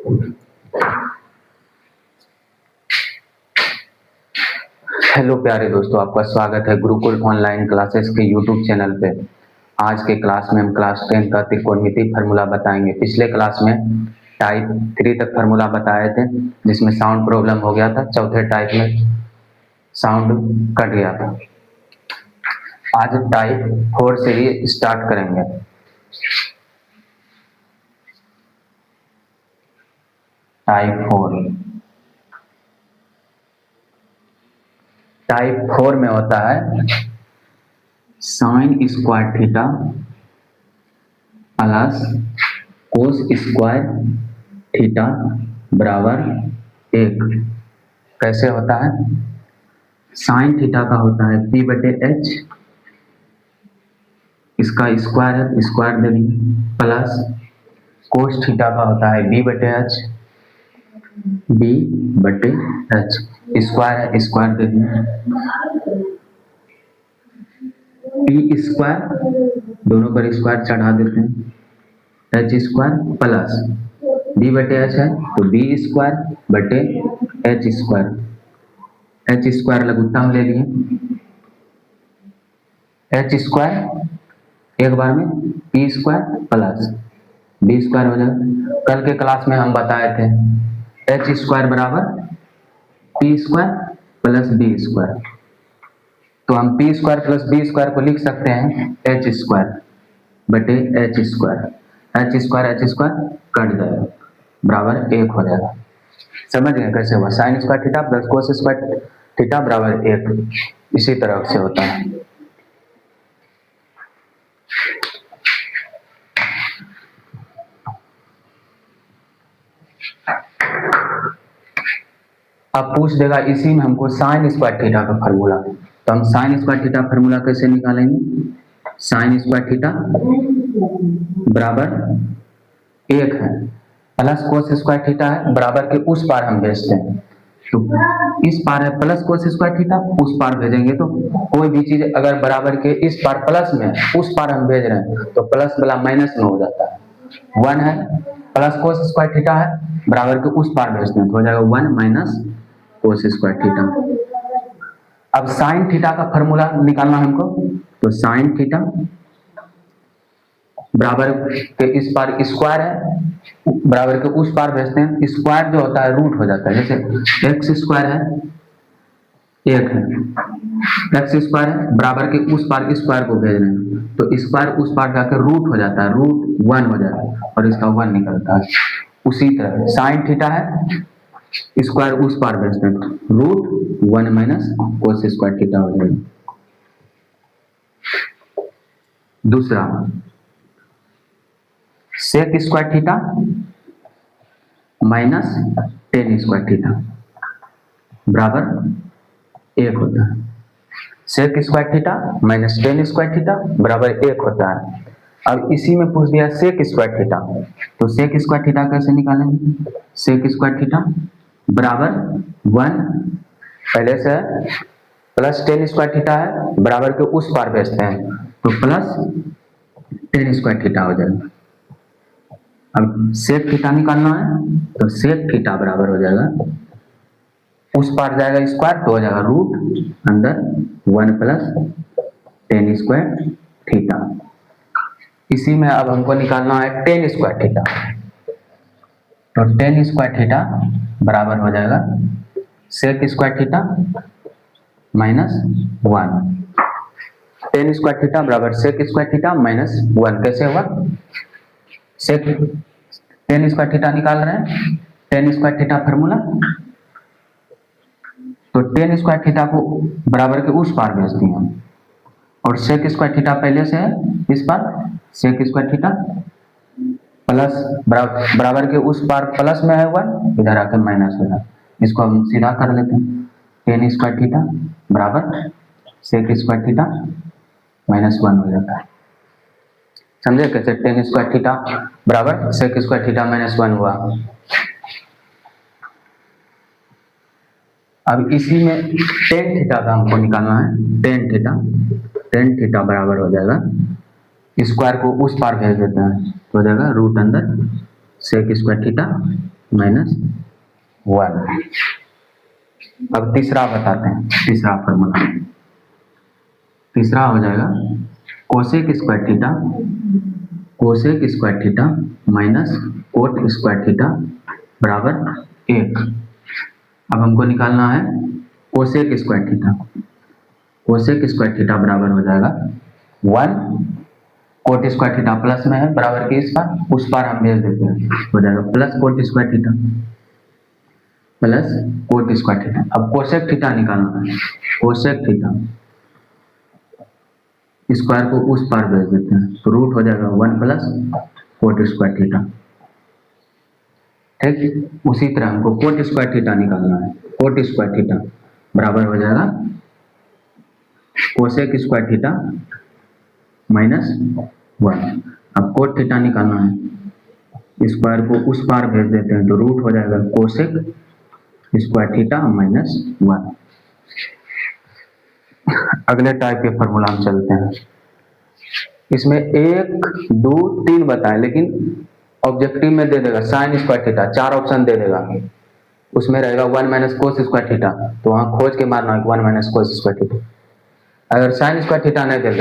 Hello प्यारे दोस्तों, आपका स्वागत है गुरुकुल ऑनलाइन क्लासेस के यूट्यूब चैनल पे। आज के क्लास में हम क्लास 10 का त्रिकोणमिति फार्मूला बताएंगे। पिछले क्लास में टाइप 3 तक फार्मूला बताए थे, जिसमें साउंड प्रॉब्लम हो गया था। चौथे टाइप में साउंड कट गया था। आज टाइप 4 से ही स्टार्ट करेंगे। टाइप 4 में होता है sign square theta plus cos square theta बराबर 1। कैसे होता है? साइन थीटा का होता है p/h, इसका स्क्वायर है, स्क्वायर दे दिए, प्लस कोस थीटा का होता है b/h, स्क्वायर है, स्क्वायर दे दिए, p स्क्वायर, दोनों पर स्क्वायर चढ़ा देते हैं, h स्क्वायर प्लस b/h है तो b स्क्वायर बटे h स्क्वायर, h स्क्वायर लघुत्तम ले लिए, h स्क्वायर एक बार में p square plus b square हो जाएगा। कल के क्लास में हम बताए थे h स्क्वायर बराबर p square plus b square, तो हम p square plus b square को लिख सकते हैं h स्क्वायर बटे h square, h square cut जाएगा, बराबर 1 हो जाएगा। समझ गए कैसे हुआ? Sign square theta plus cos square theta बराबर 1, इसी तरह से होता है। अब पूछ देगा इसी में हमको साइन स्क्वायर थीटा का फार्मूला, तो हम साइन स्क्वायर थीटा फार्मूला कैसे निकालेंगे? साइन स्क्वायर थीटा बराबर 1 है, प्लस कोस स्क्वायर थीटा है, बराबर के उस पार हम भेजते हैं, तो इस पार है प्लस कोस स्क्वायर थीटा, उस पार भेजेंगे तो कोई भी चीज अगर बराबर के इस पार प्लस में उस पार हम भेज रहे हैं तो प्लस वाला माइनस में हो जाता है। 1 है, प्लस कोस स्क्वायर थीटा है, बराबर के उस पार भेजते हैं तो हो जाएगा 1 माइनस कोस स्क्वायर थीटा। अब साइन थीटा का फार्मूला निकालना हमको, तो साइन थीटा बराबर के इस पार स्क्वायर है, बराबर के उस पार भेजते हैं, स्क्वायर जो होता है रूट हो जाता है। जैसे एक्स स्क्वायर है 1 है, एक्स स्क्वायर है, बराबर के उस पार स्क्वायर को भेज रहे हैं तो स्क्वायर उस पार जाकर रूट हो जाता है, रूट 1 हो जाता है और इसका 1 निकलता है। उसी तरह साइन थीटा है, स्क्वायर उस पार भेजते हैं, root 1 minus cos square theta हो जाएगा। दूसरा sec square theta minus tan square theta बराबर 1 होता है। Sec square theta minus tan square theta बराबर 1 होता है। अब इसी में पूछ दिया सेक स्क्वायर थीटा, तो सेक स्क्वायर थीटा कैसे निकालेंगे? सेक स्क्वायर थीटा बराबर 1 पहले से प्लस टेन स्क्वायर थीटा है, बराबर के उस पार भेजते हैं तो प्लस टेन स्क्वायर थीटा हो जाएगा। अब सेक थीटा निकालना है तो सेक थीटा बराबर हो जाएगा, उस पार जाएगा स्क्वायर तो हो जाएगा रूट अंदर 1 प्लस टेन स्क्वायर थीटा। इसी में अब हमको निकालना है टेन स्क्वायर थीटा, तो टेन स्क्वायर थीटा बराबर हो जाएगा sec square theta minus 1। Tan square theta बराबर सेक स्क्वायर थीटा माइनस 1। कैसे हुआ? सेक टेन स्क्वायर थीटा निकाल रहे हैं, टेन स्क्वायर थीटा फार्मूला, तो टेन स्क्वायर थीटा को बराबर के उस पार भेज दिए हम, और सेक स्क्वायर थीटा पहले से है इस पार, सेक स्क्वायर थीटा प्लस बराबर के उस पार प्लस में है 1, इधर आकर माइनस हो जाए, इसको हम सीधा कर लेते हैं। टेन स्क्वायर थीटा बराबर सेक स्क्वायर थीटा माइनस 1 हो जाता है। समझे कैसे? टेन स्क्वायर थीटा बराबर सेक स्क्वायर थीटा माइनस 1 हुआ। अब इसी में टेन थीटा का हमको निकालना है, टेन थीटा बराबर हो जाएगा, स्क्वायर को उस पार भेज देते हैं तो हो जाएगा रूट अंदर सेक स्क्वायर थीटा माइनस 1। अब तीसरा बताते हैं, तीसरा फॉर्मूला। तीसरा हो जाएगा cosec square theta, cosec square theta minus cot square theta बराबर 1। अब हमको निकालना है cosec square theta. Cosec square theta बराबर हो जाएगा 1, कोट स्क्वायर थीटा प्लस में है बराबर के इस पार, उस पार हम भेज देते हैं, हो जाएगा plus coat square theta plus coat square theta. अब कोसेक थीटा निकालना है, कोसेक थीटा स्क्वायर को उस पार भेज देते हैं, तो रूट हो जाएगा 1 प्लस कोट स्क्वायर थीटा। ठीक, उसी तरह हमको कोट स्क्वायर थीटा निकालना है। कोट स्क्वायर थीटा बराबर हो जाएगा कोसेक स्क्वायर थीटा माइनस 1। अब कोट थीटा निकालना है, स्क्वायर को उस पार भेज देते हैं, तो रूट हो जाएगा कोसेक स्क्वायर थीटा माइनस 1। अगले टाइप के फॉर्मूला में चलते हैं। इसमें 1, 2, 3 बताएं, लेकिन ऑब्जेक्टिव में दे देगा साइन स्क्वायर थीटा, 4 ऑप्शन दे देगा, उसमें रहेगा 1 माइनस कोस स्क्वायर थीटा, तो वहां खोज के मारना है 1 माइनस कोस स्क्वायर थीटा। अगर साइन स्क्वायर थीटा नहीं दिल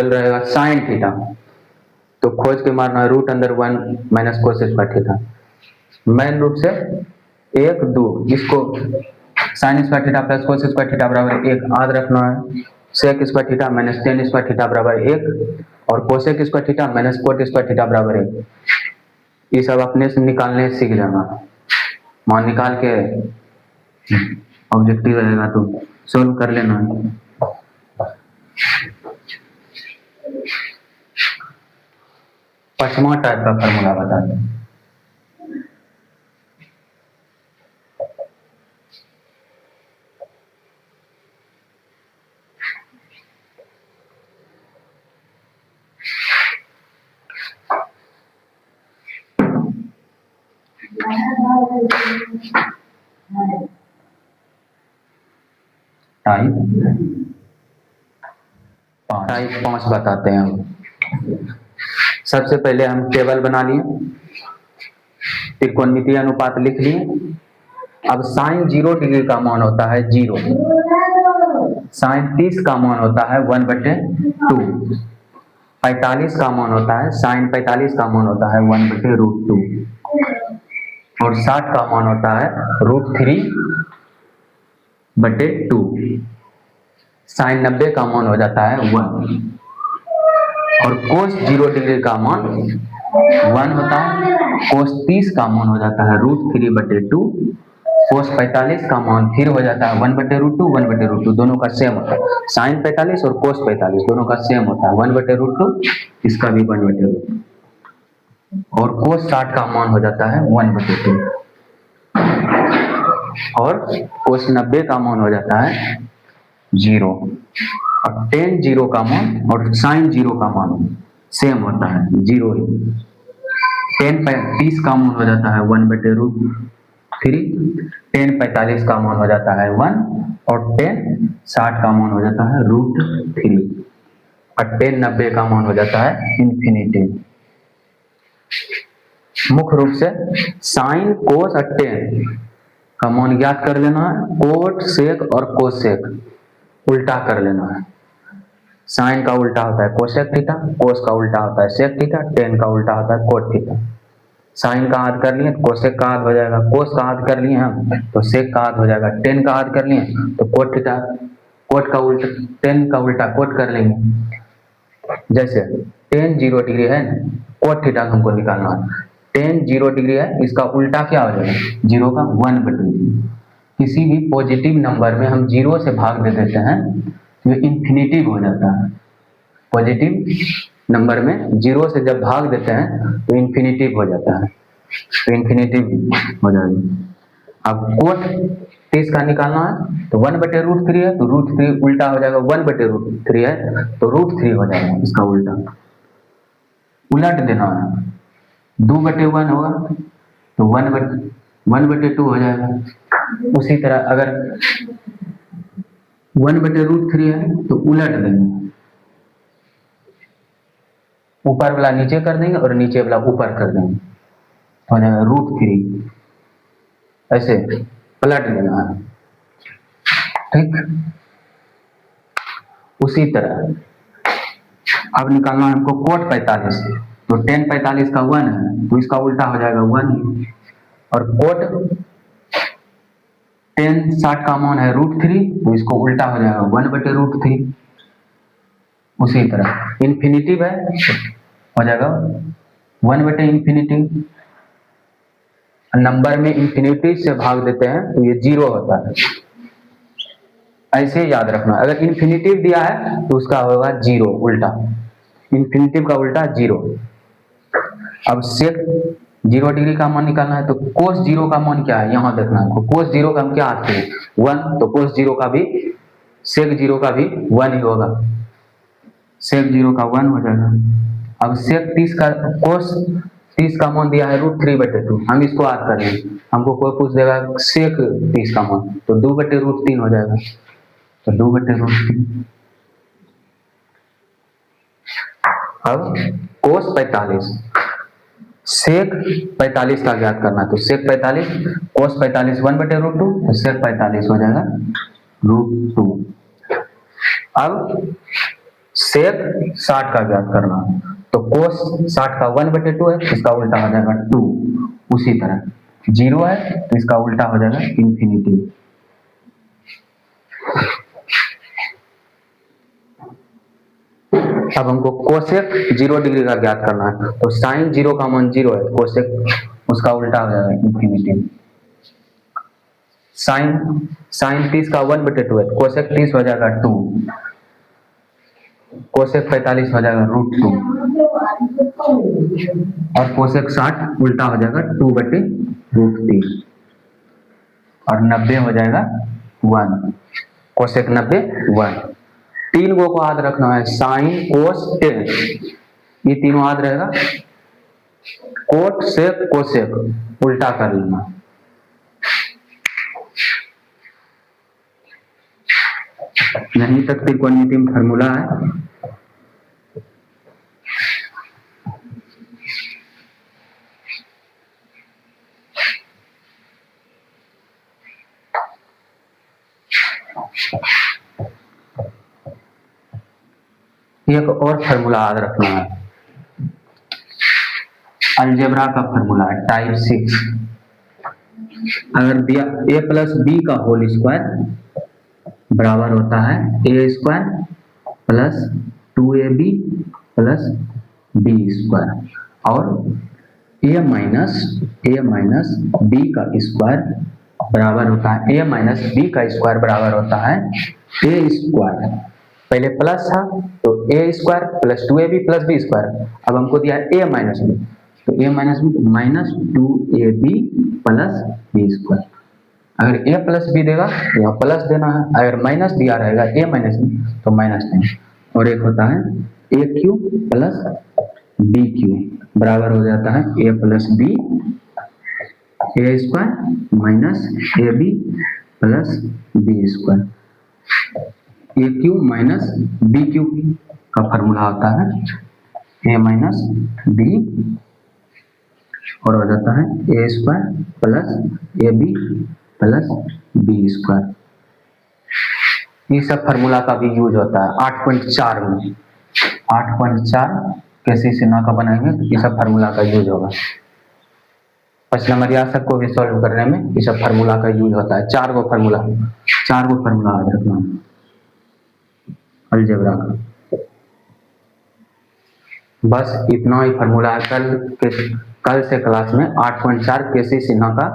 रहेगा साइन थीटा, तो खोज के मारना है रूट अंदर 1 minus cos square theta. Main रूप से 1, 2, इसको sine square theta plus cos square theta बराबर 1 याद रखना है। Sec square theta minus tan square theta बराबर 1 और cosec square theta minus cot square theta बराबर 1। ये सब अपने से निकालने सीख जाना, मान निकाल के ऑब्जेक्टिव रहेगा तो सोल्व कर लेना। पांचवा टाइप का फॉर्मूला बताते हैं। टाइप 5 बताते हैं हम। सबसे पहले हम टेबल बना लिए, त्रिकोणमितीय अनुपात लिख लिए। अब साइन 0 डिग्री का मान होता है 0, साइन 30 का मान होता है 1/2, 45 का मान होता है साइन 45 का मान होता है 1/√2 और 60 का मान होता है √3/2। साइन 90 का मान हो जाता है 1 और कोस 0 डिग्री का मान 1 होता है। कोस 30 का मान हो जाता है √3/2। कोस 45 का मान फिर हो जाता है 1/√2, 1/√2 दोनों का सेम होता है। साइन 45 और कोस 45 दोनों का सेम होता है 1/√2, इसका भी 1/√2 और कोस 60 का मान हो जाता है 1/2 और कोस 90 का मान हो जाता है 0 और टेन 0 का मान और साइन 0 का मान सेम होता है 0 ही। टेन 30 का मान हो जाता है 1/√3, टेन 45 का मान हो जाता है 1 और टेन 60 का मान हो जाता है √3 और टेन 90 का मान हो जाता है इन्फिनिटी। मुख्य रूप से साइन कोस और टेन का मान ज्ञात कर लेना है, कोट सेक और कोसेक उल्टा कर लेना है। साइन का उल्टा होता है कोसेक थीटा, कोस का उल्टा होता है सेक थीटा, टेन का उल्टा होता है कोट थीटा। साइन का आध कर लिए तो कोसेक का आध हो जाएगा, कोस का आध कर लिए हम तो सेक का आध हो जाएगा, टेन का आध कर लिए तो कोट थीटा, कोट का उल्टा टेन का उल्टा कोट कर लेंगे। जैसे टेन 0 डिग्री है, कोट थीटा हमको निकालना है। टेन 0 डिग्री है, इसका उल्टा क्या हो जाएगा 0 का 1/2। किसी भी पॉजिटिव नंबर में हम 0 से भाग दे देते हैं तो इन्फिनिटिव हो जाता है। पॉजिटिव नंबर में 0 से जब भाग देते हैं तो इन्फिनिटिव हो जाता है, तो इन्फिनिटिव हो जाएगा। अब कोट 30 का निकालना है तो 1/√3 है तो √3 उल्टा हो जाएगा, 1/√3 है तो √3 हो जाएगा, इसका उल्टा उलट देना है। 2/1 होगा तो 1/2 हो जाएगा। उसी तरह अगर 1/√3 है तो उलट देंगे, ऊपर वाला नीचे कर देंगे और नीचे वाला ऊपर कर देंगे, हो जाएगा √3 ऐसे पलट देना है, ठीक। उसी तरह अब निकालना है हमको कोट 45, तो टेन 45 का 1 है तो इसका उल्टा हो जाएगा 1 ही, और कोट टेन 60 का मान है √3 तो इसको उल्टा हो जाएगा 1/√3। उसी तरह इन्फिनिटिव है हो जाएगा 1/∞। नंबर में इन्फिनिटी से भाग देते हैं तो ये 0 होता है, ऐसे याद रखना। अगर इन्फिनिटिव दिया है तो उसका होगा 0 उल्टा, इन्फिनिटिव का उल्टा 0। अब सेक 0 डिग्री का मान निकालना है तो कोस 0 का मान क्या है यहाँ देखना है। कोस 0 का हम क्या आते हैं 1, तो कोस 0 का भी सेक 0 का भी 1 ही होगा, सेक 0 का 1 हो जाएगा। अब सेक 30 का कोस 30 का मान दिया है √3/2, हम इसको याद कर लें। हमको कोई पूछ देगा सेक 30 का मान तो 2/√3 हो जाएगा, तो 2/√3। अब कोस 45 सेक 45 का ज्ञात करना है तो सेक 45 कोस 45 1/√2 तो सेक 45 हो जाएगा √2। अब सेक 60 का ज्ञात करना है तो कोस 60 का 1/2 है, इसका उल्टा हो जाएगा 2। उसी तरह 0 है तो इसका उल्टा हो जाएगा इन्फिनिटी। अब हमको कोसेक 0 डिग्री का ज्ञात करना है तो साइन 0 का मान 0 है, कोसेक उसका उल्टा हो जाएगा इन्फिनिटी। साइन 30 का 1/2 है, कोसेक 30 हो जाएगा 2, कोसेक 45 हो जाएगा √2, और कोसेक 60 उल्टा हो जाएगा 2/√3, और 90 हो जाएगा 1, कोसेक 90 1। तीन गो को याद रखना है, साइन कोस टेन, ये तीनों याद रहेगा। कोट सेक कोसेक उल्टा कर लेना। यहीं तक त्रिकोणमिति में फार्मूला है। एक और फार्मूला याद रखना है, अलजेब्रा का फार्मूला है टाइप 6। अगर दिया a+b का होल स्क्वायर बराबर होता है a² + 2ab + b² और a - b का स्क्वायर बराबर होता है a - b का स्क्वायर बराबर होता है a²। पहले प्लस था तो a² + 2ab + b², अब हमको दिया है a - b तो a - b -2ab + b²। अगर a + b देगा तो यहाँ प्लस देना है, अगर माइनस दिया रहेगा a - b तो माइनस देना। और एक होता है aq + bq बराबर हो जाता है a + b a² - ab + b²। aq - bq का फार्मूला होता है a - b और हो जाता है a² + ab + b²। ये सब फार्मूला का भी यूज होता है 8.4 में। 8.4 कैसे सिन्हा का बनाएंगे, ये सब फार्मूला का यूज होगा। 5 नंबर या सबको भी सॉल्व करने में ये सब फार्मूला का यूज होता है। 4 गो फार्मूला याद रखना अलजेब्रा का। बस इतना ही फार्मूला है। कल से क्लास में 8.4 केसी सिन्हा का